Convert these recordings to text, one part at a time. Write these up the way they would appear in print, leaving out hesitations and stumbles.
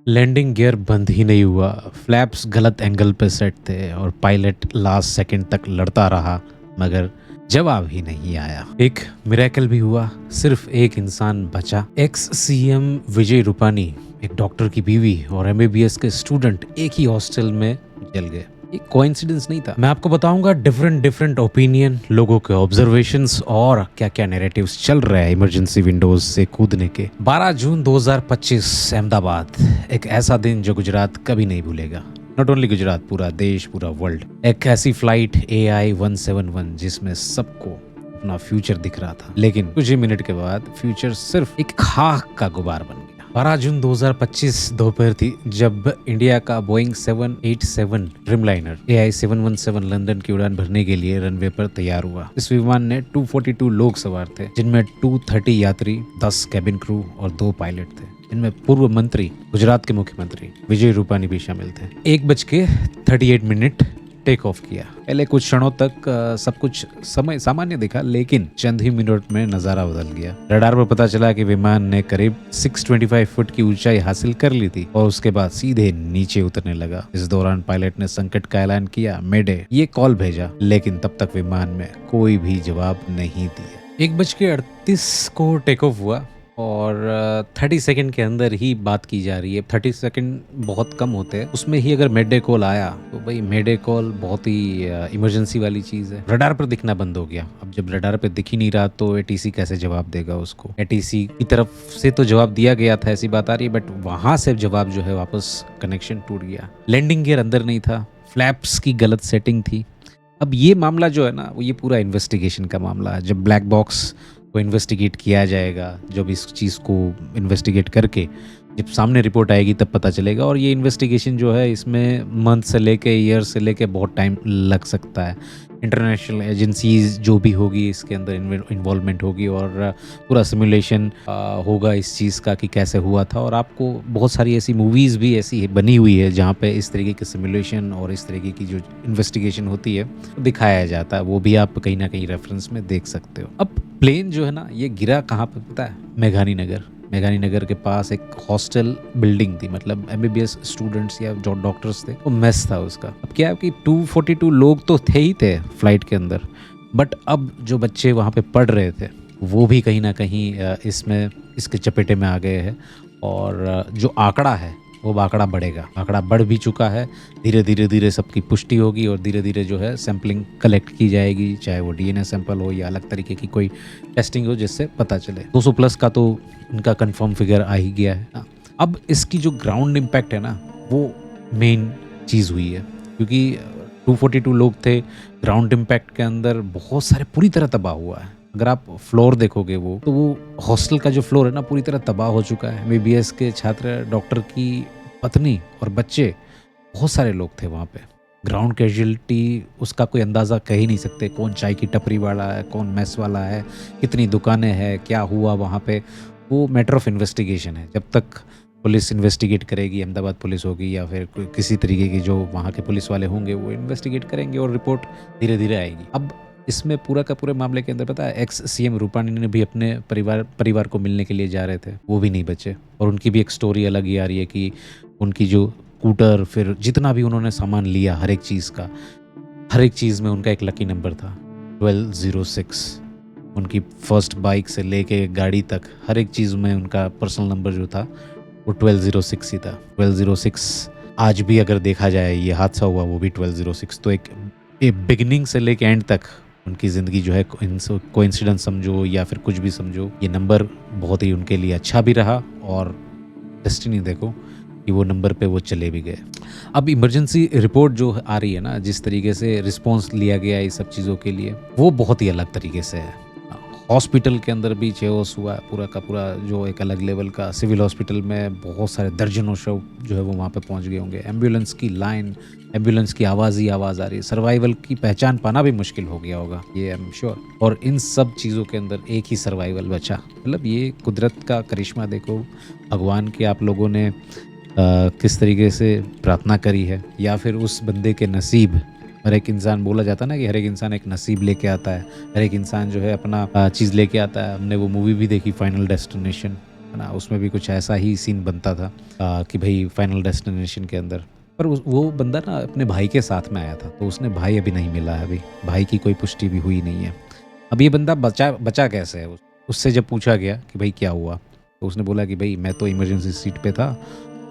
Landing gear बंद ही नहीं हुआ। फ्लैप्स गलत एंगल पे सेट थे और पायलट लास्ट सेकंड तक लड़ता रहा, मगर जवाब ही नहीं आया। एक मिरेकल भी हुआ, सिर्फ एक इंसान बचा। एक्स सीएम विजय रूपानी, एक डॉक्टर की बीवी और एमबीबीएस के स्टूडेंट एक ही हॉस्टल में जल गए। ये कोइंसिडेंस नहीं था। मैं आपको बताऊंगा डिफरेंट ओपिनियन, लोगों के ऑब्जर्वेशंस और क्या क्या नैरेटिव्स चल रहे हैं इमरजेंसी विंडोज से कूदने के। 12 जून 2025 अहमदाबाद, एक ऐसा दिन जो गुजरात कभी नहीं भूलेगा। नॉट ओनली गुजरात, पूरा देश, पूरा वर्ल्ड। एक ऐसी फ्लाइट AI 171 जिसमें सबको अपना फ्यूचर दिख रहा था, लेकिन कुछ ही मिनट के बाद फ्यूचर सिर्फ एक खाक का गुबार बन गया। 12 जून 2025 दोपहर थी जब इंडिया का बोइंग 787 ड्रीमलाइनर AI 717 लंदन की उड़ान भरने के लिए रनवे पर तैयार हुआ। इस विमान में 242 लोग सवार थे, जिनमें 230 यात्री, 10 कैबिन क्रू और 2 पायलट थे। इनमें पूर्व मंत्री, गुजरात के मुख्यमंत्री विजय रूपानी भी शामिल थे। 1:38 टेक ऑफ किया। पहले कुछ क्षणों तक सब कुछ समय सामान्य दिखा, लेकिन चंद ही मिनट में नजारा बदल गया। रडार पर पता चला कि विमान ने करीब 625 फुट की ऊंचाई हासिल कर ली थी और उसके बाद सीधे नीचे उतरने लगा। इस दौरान पायलट ने संकट का ऐलान किया, मेडे, ये कॉल भेजा, लेकिन तब तक विमान में कोई भी जवाब नहीं दिया। 1:38 को टेक ऑफ हुआ और 30 सेकंड के अंदर ही बात की जा रही है। 30 सेकंड बहुत कम होते हैं, उसमें ही अगर मेडे कॉल आया तो भाई मेडे कॉल बहुत ही इमरजेंसी वाली चीज है। रडार पर दिखना बंद हो गया। अब जब रडार पे दिख ही नहीं रहा तो एटीसी कैसे जवाब देगा उसको। एटीसी की तरफ से तो जवाब दिया गया था, ऐसी बात आ रही है, बट वहां से जवाब जो है वापस कनेक्शन टूट गया। लैंडिंग गियर अंदर नहीं था, फ्लैप्स की गलत सेटिंग थी। अब ये मामला जो है ना, ये पूरा इन्वेस्टिगेशन का मामला है। जब ब्लैक बॉक्स को इन्वेस्टिगेट किया जाएगा, जब इस चीज़ को इन्वेस्टिगेट करके जब सामने रिपोर्ट आएगी तब पता चलेगा। और ये इन्वेस्टिगेशन जो है, इसमें मंथ से लेके ईयर से लेके बहुत टाइम लग सकता है। इंटरनेशनल एजेंसीज जो भी होगी इसके अंदर इन्वॉल्वमेंट होगी और पूरा सिमुलेशन होगा इस चीज़ का कि कैसे हुआ था। और आपको बहुत सारी ऐसी मूवीज़ भी ऐसी बनी हुई है जहाँ पे इस तरीके के सिमुलेशन और इस तरीके की जो इन्वेस्टिगेशन होती है दिखाया जाता है। वो भी आप कहीं ना कहीं रेफरेंस में देख सकते हो। अब प्लेन जो है ना, ये गिरा कहाँ पे पता है? मेघानी नगर के पास एक हॉस्टल बिल्डिंग थी, मतलब एमबीबीएस स्टूडेंट्स या जो डॉक्टर्स थे, वो मेस था उसका। अब क्या है कि 242 लोग तो थे ही थे फ्लाइट के अंदर, बट अब जो बच्चे वहाँ पे पढ़ रहे थे वो भी कहीं ना कहीं इसके चपेटे में आ गए हैं। और जो आंकड़ा है वो आंकड़ा बढ़ेगा, आंकड़ा बढ़ भी चुका है। धीरे धीरे सबकी पुष्टि होगी और धीरे जो है सैम्पलिंग कलेक्ट की जाएगी, चाहे वो डीएनए सैंपल हो या अलग तरीके की कोई टेस्टिंग हो, जिससे पता चले। 200 प्लस का तो इनका कंफर्म फिगर आ ही गया है। अब इसकी जो ग्राउंड इम्पैक्ट है ना, वो मेन चीज़ हुई है, क्योंकि 242 लोग थे। ग्राउंड इम्पैक्ट के अंदर बहुत सारे पूरी तरह तबाह हुआ है। अगर आप फ्लोर देखोगे तो वो हॉस्टल का जो फ्लोर है ना, पूरी तरह तबाह हो चुका है। एमबीबीएस के छात्र, डॉक्टर की पत्नी और बच्चे, बहुत सारे लोग थे वहाँ पे। ग्राउंड कैजुअलिटी उसका कोई अंदाज़ा कह ही नहीं सकते। कौन चाय की टपरी वाला है, कौन मेस वाला है, कितनी दुकानें हैं, क्या हुआ वहाँ पे, वो मैटर ऑफ इन्वेस्टिगेशन है। जब तक पुलिस इन्वेस्टिगेट करेगी, अहमदाबाद पुलिस होगी या फिर किसी तरीके की जो वहाँ के पुलिस वाले होंगे, वो इन्वेस्टिगेट करेंगे और रिपोर्ट धीरे धीरे आएगी। अब इसमें पूरा का पूरे मामले के अंदर पता है, एक्स सीएम रूपानी ने भी अपने परिवार को मिलने के लिए जा रहे थे, वो भी नहीं बचे। और उनकी भी एक स्टोरी अलग ही आ रही है कि उनकी जो स्कूटर, फिर जितना भी उन्होंने सामान लिया, हर एक चीज़ में उनका एक लकी नंबर था, 1206। उनकी फर्स्ट बाइक से लेके गाड़ी तक हर एक चीज़ में उनका पर्सनल नंबर जो था वो 1206 ही था। 1206 आज भी अगर देखा जाए, ये हादसा हुआ वो भी 1206। तो एक बिगिनिंग से लेके एंड तक उनकी ज़िंदगी जो है, कोइंसिडेंस समझो या फिर कुछ भी समझो, ये नंबर बहुत ही उनके लिए अच्छा भी रहा और डेस्टिनी देखो कि वो नंबर पे वो चले भी गए। अब इमरजेंसी रिपोर्ट जो आ रही है ना, जिस तरीके से रिस्पॉन्स लिया गया है इस सब चीज़ों के लिए, वो बहुत ही अलग तरीके से है। हॉस्पिटल के अंदर भी चेओस हुआ पूरा का पूरा, जो एक अलग लेवल का। सिविल हॉस्पिटल में बहुत सारे दर्जनों शव जो है वो वहाँ पे पहुँच गए होंगे। एम्बुलेंस की लाइन, एम्बुलेंस की आवाज़ ही आवाज़ आ रही है। सर्वाइवल की पहचान पाना भी मुश्किल हो गया होगा, ये आई एम श्योर। और इन सब चीज़ों के अंदर एक ही सर्वाइवल बचा। मतलब ये कुदरत का करिश्मा देखो, भगवान के आप लोगों ने किस तरीके से प्रार्थना करी है, या फिर उस बंदे के नसीब। हर एक इंसान, बोला जाता है ना कि हर एक इंसान एक नसीब लेके आता है, हर एक इंसान जो है अपना चीज़ लेके आता है। हमने वो मूवी भी देखी, फाइनल डेस्टिनेशन, है ना, उसमें भी कुछ ऐसा ही सीन बनता था कि भाई फाइनल डेस्टिनेशन के अंदर। पर वो बंदा ना अपने भाई के साथ में आया था, तो उसने भाई अभी नहीं मिला है, अभी भाई की कोई पुष्टि भी हुई नहीं है। अब ये बंदा बचा बचा कैसे है? उससे जब पूछा गया कि भाई क्या हुआ, तो उसने बोला कि भाई मैं तो इमरजेंसी सीट पे था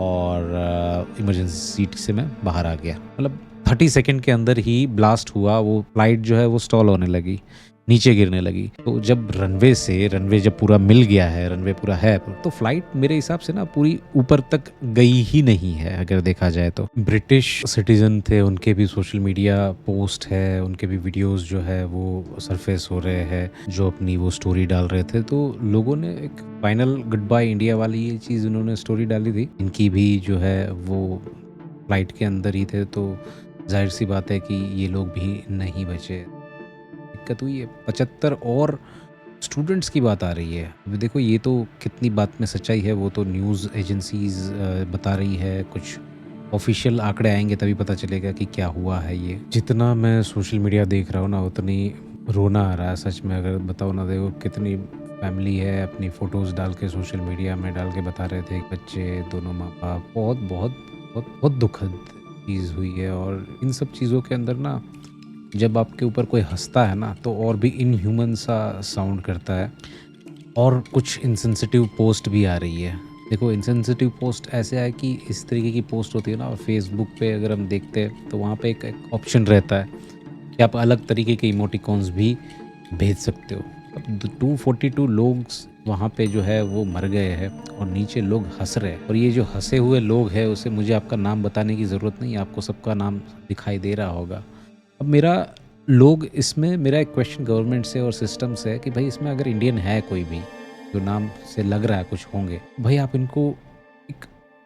और इमरजेंसी सीट से मैं बाहर आ गया। मतलब 30 सेकंड के अंदर ही ब्लास्ट हुआ, वो फ्लाइट जो है वो स्टॉल होने लगी, नीचे गिरने लगी। तो जब रनवे जब पूरा मिल गया है, रनवे पूरा है, तो फ्लाइट मेरे हिसाब से ना पूरी ऊपर तक गई ही नहीं है अगर देखा जाए तो। ब्रिटिश सिटीजन थे, उनके भी सोशल मीडिया पोस्ट है, उनके भी वीडियोस जो है वो सरफेस हो रहे हैं, जो अपनी वो स्टोरी डाल रहे थे। तो लोगों ने एक फाइनल गुड बाय इंडिया वाली ये चीज़ उन्होंने स्टोरी डाली थी। इनकी भी जो है वो फ्लाइट के अंदर ही थे, तो जाहिर सी बात है कि ये लोग भी नहीं बचे। दिक्कत हुई है 75 और स्टूडेंट्स की बात आ रही है। अभी देखो ये तो कितनी बात में सच्चाई है वो तो न्यूज़ एजेंसीज बता रही है, कुछ ऑफिशियल आंकड़े आएंगे तभी पता चलेगा कि क्या हुआ है। ये जितना मैं सोशल मीडिया देख रहा हूँ ना उतनी रोना आ रहा है सच में। अगर बताओ ना, देखो कितनी फैमिली है अपनी फ़ोटोज़ डाल के सोशल मीडिया में डाल के बता रहे थे, बच्चे, दोनों माँ बाप। बहुत बहुत बहुत बहुत दुखद चीज़ हुई है। और इन सब चीज़ों के अंदर ना जब आपके ऊपर कोई हँसता है ना तो और भी इनह्यूमन सा साउंड करता है। और कुछ इनसेंसिटिव पोस्ट भी आ रही है। देखो इनसेंसिटिव पोस्ट ऐसे है कि इस तरीके की पोस्ट होती है ना, फेसबुक पे अगर हम देखते हैं तो वहाँ पे एक ऑप्शन रहता है कि आप अलग तरीके के इमोटिकॉन्स भी भेज सकते हो। अब 242 लोग वहाँ पे जो है वो मर गए हैं और नीचे लोग हंस रहे हैं। और ये जो हंसे हुए लोग हैं उसे मुझे आपका नाम बताने की ज़रूरत नहीं, आपको सबका नाम दिखाई दे रहा होगा। अब मेरा एक क्वेश्चन गवर्नमेंट से और सिस्टम से है कि भाई इसमें अगर इंडियन है कोई भी जो नाम से लग रहा है कुछ होंगे, भाई आप इनको एक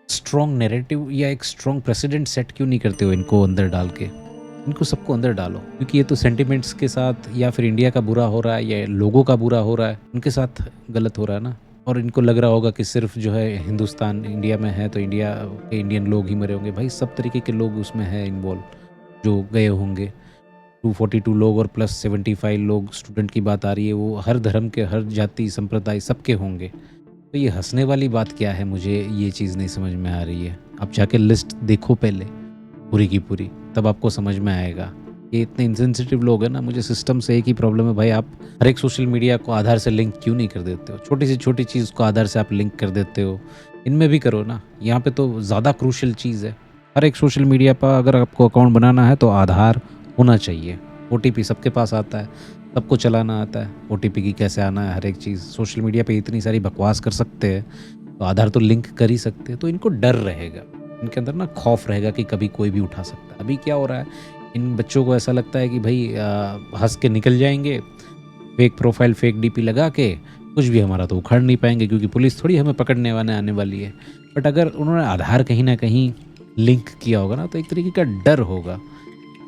स्ट्रॉन्ग नैरेटिव या एक स्ट्रॉन्ग प्रेसिडेंट सेट क्यों नहीं करते हो? इनको अंदर डाल के इनको सबको अंदर डालो, क्योंकि ये तो सेंटिमेंट्स के साथ या फिर इंडिया का बुरा हो रहा है या लोगों का बुरा हो रहा है, उनके साथ गलत हो रहा है ना। और इनको लग रहा होगा कि सिर्फ जो है हिंदुस्तान इंडिया में है तो इंडिया के इंडियन लोग ही मरे होंगे। भाई सब तरीके के लोग उसमें हैं इन्वॉल्व जो गए होंगे। 242 लोग और प्लस 75 लोग स्टूडेंट की बात आ रही है, वो हर धर्म के, हर जाति संप्रदाय सबके होंगे। तो ये हंसने वाली बात क्या है, मुझे ये चीज़ नहीं समझ में आ रही है। आप जाके लिस्ट देखो पहले पूरी की पूरी, तब आपको समझ में आएगा। ये इतने इंसेंसिटिव लोग हैं ना, मुझे सिस्टम से एक ही प्रॉब्लम है भाई, आप हर एक सोशल मीडिया को आधार से लिंक क्यों नहीं कर देते हो? छोटी से छोटी चीज़ को आधार से आप लिंक कर देते हो, इनमें भी करो ना। यहाँ पे तो ज़्यादा क्रूशियल चीज़ है। हर एक सोशल मीडिया पर अगर आपको अकाउंट बनाना है तो आधार होना चाहिए। ओटीपी सबके पास आता है, सबको चलाना आता है। ओटीपी की कैसे आना है, हर एक चीज़ सोशल मीडिया पे इतनी सारी बकवास कर सकते हैं, तो आधार तो लिंक कर ही सकते हैं। तो इनको डर रहेगा, इनके अंदर ना खौफ रहेगा कि कभी कोई भी उठा सकता है। अभी क्या हो रहा है, इन बच्चों को ऐसा लगता है कि भाई हंस के निकल जाएंगे, फेक प्रोफाइल फेक डीपी लगा के कुछ भी हमारा तो उखाड़ नहीं पाएंगे, क्योंकि पुलिस थोड़ी हमें पकड़ने आने वाली है। बट अगर उन्होंने आधार कहीं ना कहीं लिंक किया होगा ना, तो एक तरीके का डर होगा,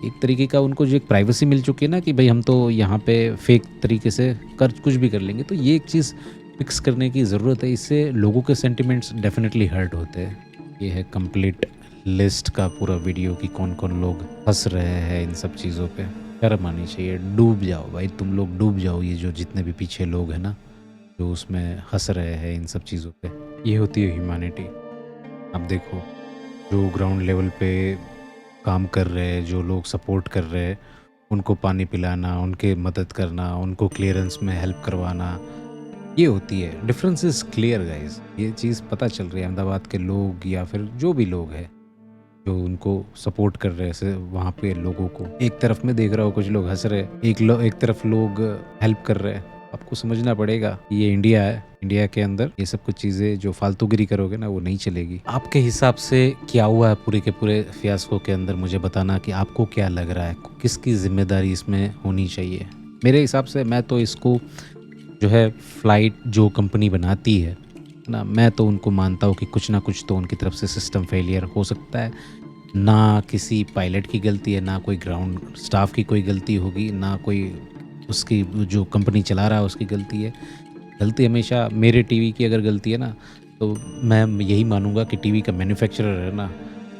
एक तरीके का उनको जो एक प्राइवेसी मिल चुकी है ना कि भाई हम तो यहाँ पे फेक तरीके से कुछ भी कर लेंगे। तो ये एक चीज़ फिक्स करने की ज़रूरत है, इससे लोगों के सेंटिमेंट्स डेफिनेटली हर्ट होते हैं। ये है कंप्लीट लिस्ट का पूरा वीडियो कि कौन कौन लोग हंस रहे हैं इन सब चीज़ों पे। शर्म आनी चाहिए, डूब जाओ भाई, तुम लोग डूब जाओ। ये जो जितने भी पीछे लोग हैं ना जो उसमें हंस रहे हैं इन सब चीज़ों पे, ये होती है ह्यूमैनिटी। अब देखो जो ग्राउंड लेवल पे काम कर रहे हैं, जो लोग सपोर्ट कर रहे हैं, उनको पानी पिलाना, उनके मदद करना, उनको क्लियरेंस में हेल्प करवाना, ये होती है। डिफरेंस इज़ क्लियर गाइज, ये चीज़ पता चल रही है। अहमदाबाद के लोग या फिर जो भी लोग हैं जो उनको सपोर्ट कर रहे हैं वहाँ पे लोगों को, एक तरफ में देख रहा हूँ कुछ लोग हंस रहे हैं, एक तरफ लोग हेल्प कर रहे हैं। आपको समझना पड़ेगा ये इंडिया है, इंडिया के अंदर ये सब कुछ चीज़ें जो फालतूगिरी करोगे ना वो नहीं चलेगी। आपके हिसाब से क्या हुआ है पूरे के पूरे फियास्को के अंदर, मुझे बताना कि आपको क्या लग रहा है, किसकी जिम्मेदारी इसमें होनी चाहिए। मेरे हिसाब से मैं तो इसको जो है फ्लाइट जो कंपनी बनाती है ना, मैं तो उनको मानता हूँ कि कुछ ना कुछ तो उनकी तरफ से सिस्टम फेलियर हो सकता है। ना किसी पायलट की गलती है, ना कोई ग्राउंड स्टाफ की कोई गलती होगी, ना कोई उसकी जो कंपनी चला रहा है उसकी गलती है। गलती हमेशा मेरे टीवी की अगर गलती है ना, तो मैं यही मानूंगा कि टीवी का मैन्युफैक्चरर है ना,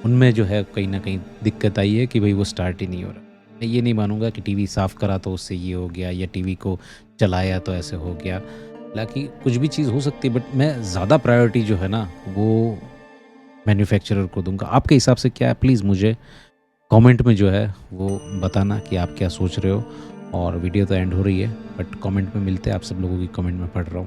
उनमें जो है कहीं ना कहीं दिक्कत आई है कि भाई वो स्टार्ट ही नहीं हो रहा। मैं ये नहीं मानूंगा कि टीवी साफ़ करा तो उससे ये हो गया, या टीवी को चलाया तो ऐसे हो गया। हालाँकि कुछ भी चीज़ हो सकती है, बट मैं ज़्यादा प्रायोरिटी जो है ना वो मैन्युफैक्चरर को दूँगा। आपके हिसाब से क्या है? प्लीज़ मुझे कमेंट में जो है वो बताना कि आप क्या सोच रहे हो। और वीडियो तो एंड हो रही है, बट कमेंट में मिलते हैं, आप सब लोगों की कमेंट में पढ़ रहा हूँ।